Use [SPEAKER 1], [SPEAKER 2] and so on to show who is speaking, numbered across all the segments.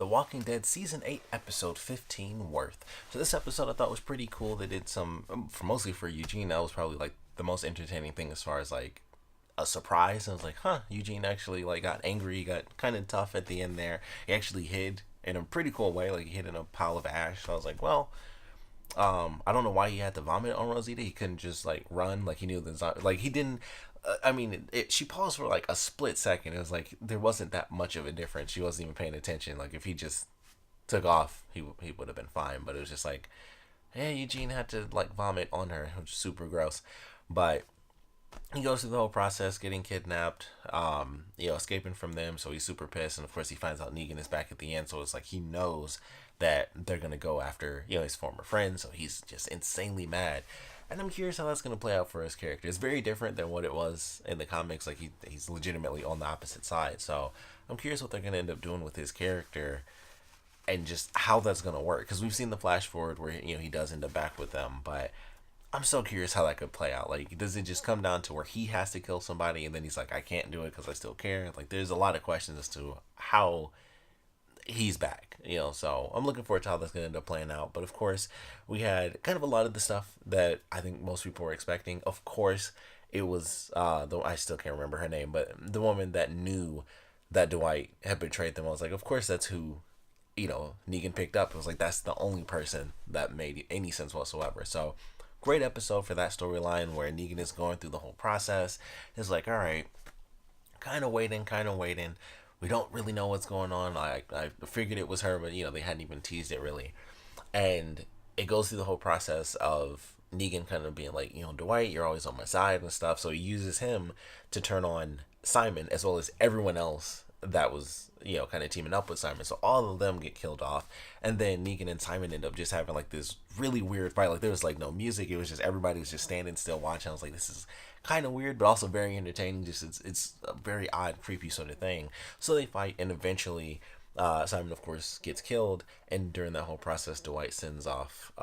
[SPEAKER 1] Walking Dead Season 8, Episode 15, Worth. So this episode I thought was pretty cool. They did some, mostly for Eugene, that was probably like the most entertaining thing as far as like a surprise. I was like, Eugene actually like got angry, got kind of tough at the end there. He actually hid in a pretty cool way, like he hid in a pile of ash. So I was like, well, I don't know why he had to vomit on Rosita. He couldn't just like run, like he knew like he didn't. I mean, she paused for like a split second. It was like there wasn't that much of a difference. She wasn't even paying attention. Like if he just took off, he would have been fine. But it was just like, hey, Eugene had to like vomit on her, which is super gross. But he goes through the whole process, getting kidnapped, escaping from them. So he's super pissed, and of course he finds out Negan is back at the end. So it's like he knows that they're gonna go after his former friend. So he's just insanely mad, and I'm curious how that's gonna play out for his character. It's very different than what it was in the comics. Like he's legitimately on the opposite side. So I'm curious what they're gonna end up doing with his character and just how that's gonna work. Because we've seen the flash forward where he does end up back with them, but I'm so curious how that could play out. Like, does it just come down to where he has to kill somebody and then he's like, I can't do it because I still care? Like, there's a lot of questions as to how he's back, So I'm looking forward to how that's going to end up playing out. But of course, we had kind of a lot of the stuff that I think most people were expecting. Of course, it was, though I still can't remember her name, but the woman that knew that Dwight had betrayed them. I was like, of course, that's who Negan picked up. It was like, that's the only person that made any sense whatsoever. So great episode for that storyline where Negan is going through the whole process. It's like, all right, kind of waiting. We don't really know what's going on. I figured it was her, but they hadn't even teased it really. And it goes through the whole process of Negan kind of being like, Dwight, you're always on my side and stuff. So he uses him to turn on Simon as well as everyone else that was kind of teaming up with Simon. So all of them get killed off, and then Negan and Simon end up just having like this really weird fight. Like there was like no music, it was just everybody was just standing still watching. I was like, this is kind of weird but also very entertaining. Just it's a very odd, creepy sort of thing. So they fight, and eventually Simon of course gets killed, and during that whole process Dwight sends off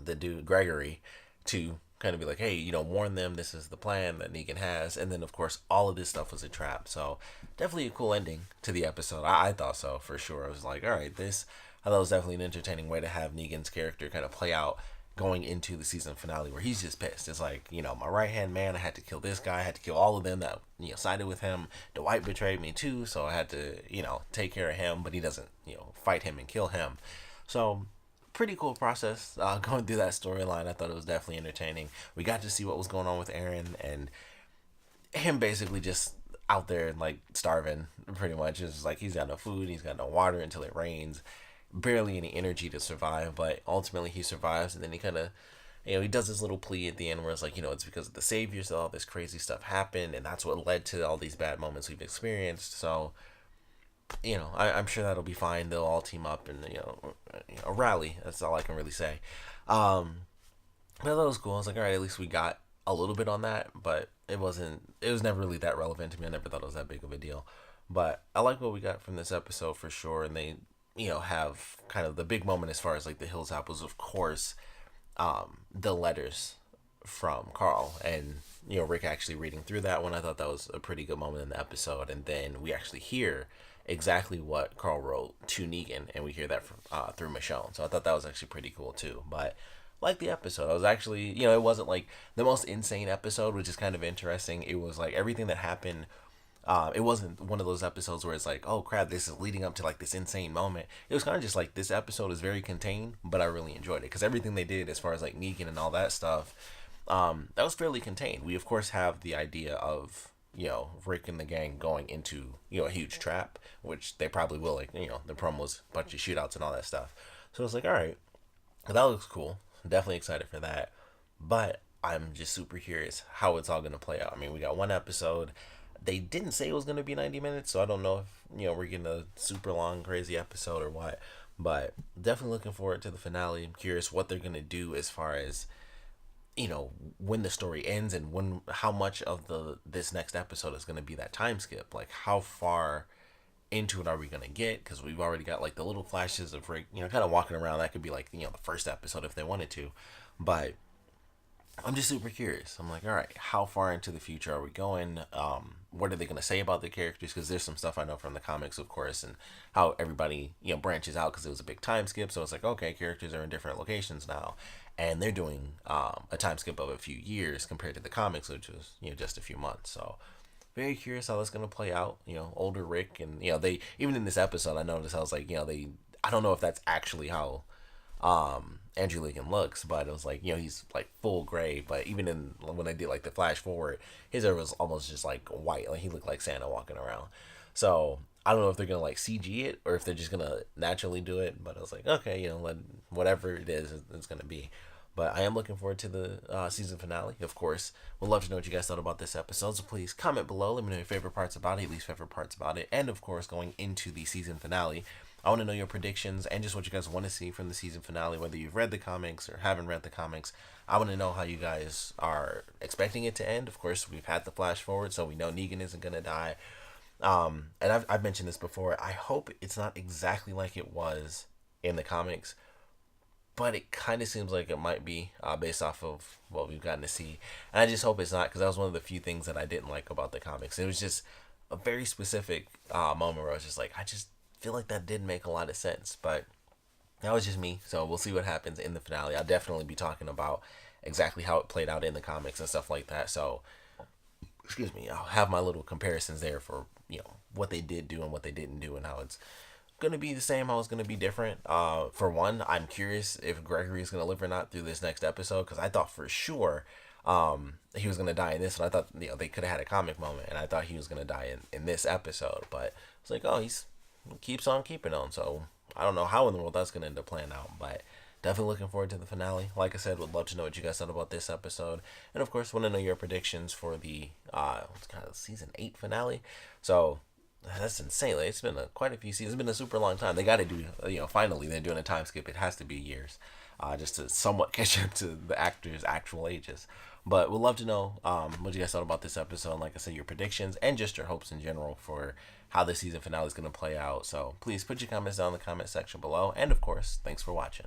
[SPEAKER 1] the dude Gregory to kind of be like, hey, warn them, this is the plan that Negan has. And then of course all of this stuff was a trap. So definitely a cool ending to the episode. I thought so, for sure. I was like, all right, I thought it was definitely an entertaining way to have Negan's character kind of play out going into the season finale, where he's just pissed. It's like, my right hand man, I had to kill this guy, I had to kill all of them that sided with him. Dwight betrayed me too, so I had to take care of him, but he doesn't fight him and kill him. So pretty cool process going through that storyline. I thought it was definitely entertaining. We got to see what was going on with Aaron and him basically just out there like starving pretty much. It's like he's got no food, he's got no water until it rains, barely any energy to survive, but ultimately he survives. And then he kind of he does this little plea at the end where it's like, it's because of the saviors that all this crazy stuff happened, and that's what led to all these bad moments we've experienced. So I'm sure that'll be fine. They'll all team up and a rally. That's all I can really say. But that was cool. I was like, all right, at least we got a little bit on that, but it was never really that relevant to me. I never thought it was that big of a deal. But I like what we got from this episode for sure. And they have kind of the big moment as far as like the Hilltop was, of course, the letters from Carl, and Rick actually reading through that one. I thought that was a pretty good moment in the episode. And then we actually hear exactly what Carl wrote to Negan, and we hear that from, through Michonne. So I thought that was actually pretty cool too. But like the episode, I was actually, it wasn't like the most insane episode, which is kind of interesting. It was like everything that happened. It wasn't one of those episodes where it's like, oh crap, this is leading up to like this insane moment. It was kind of just like, this episode is very contained, but I really enjoyed it because everything they did as far as like Negan and all that stuff, that was fairly contained. We of course have the idea of Rick and the gang going into a huge trap, which they probably will. Like the promo was a bunch of shootouts and all that stuff. So it's like, all right, that looks cool. I'm definitely excited for that. But I'm just super curious how it's all gonna play out. I mean, we got one episode. They didn't say it was gonna be 90 minutes, so I don't know if we're getting a super long, crazy episode or what. But definitely looking forward to the finale. I'm curious what they're gonna do as far as when the story ends, and how much of this next episode is going to be that time skip. Like how far into it are we going to get? Because we've already got like the little flashes of Rick kind of walking around. That could be like the first episode if they wanted to. But I'm just super curious. I'm like, all right, how far into the future are we going? What are they going to say about the characters? Because there's some stuff I know from the comics, of course, and how everybody branches out because it was a big time skip. So it's like, okay, characters are in different locations now, and they're doing a time skip of a few years compared to the comics, which was just a few months. So very curious how that's going to play out. Older Rick, and they even in this episode, I noticed I was like, they. I don't know if that's actually how Andrew Lincoln looks, but it was like he's like full gray. But even in when I did like the flash forward, his hair was almost just like white, like he looked like Santa walking around. So I don't know if they're gonna like CG it or if they're just gonna naturally do it. But I was like, okay, whatever it is, it's gonna be. But I am looking forward to the season finale. Of course, would love to know what you guys thought about this episode. So please comment below. Let me know your favorite parts about it, least favorite parts about it, and of course, going into the season finale, I want to know your predictions and just what you guys want to see from the season finale, whether you've read the comics or haven't read the comics. I want to know how you guys are expecting it to end. Of course, we've had the flash forward, so we know Negan isn't going to die. And I've mentioned this before. I hope it's not exactly like it was in the comics, but it kind of seems like it might be based off of what we've gotten to see. And I just hope it's not, because that was one of the few things that I didn't like about the comics. It was just a very specific moment where I was just like, I just feel like that did make a lot of sense, but that was just me. So we'll see what happens in the finale. I'll definitely be talking about exactly how it played out in the comics and stuff like that. So excuse me, I'll have my little comparisons there for what they did do and what they didn't do, and how it's gonna be the same, how it's gonna be different. For one, I'm curious if Gregory is gonna live or not through this next episode, because I thought for sure he was gonna die in this, and I thought they could have had a comic moment, and I thought he was gonna die in this episode, but it's like, oh, he's keeps on keeping on. So I don't know how in the world that's going to end up playing out, but definitely looking forward to the finale. Like I said, would love to know what you guys thought about this episode, and of course want to know your predictions for the kind of season 8 finale. So that's insane. Like, it's been quite a few seasons. It's been a super long time. They got to do finally they're doing a time skip. It has to be years, just to somewhat catch up to the actors' actual ages. But we'd love to know what you guys thought about this episode. And like I said, your predictions and just your hopes in general for how the season finale is going to play out. So please put your comments down in the comment section below. And of course, thanks for watching.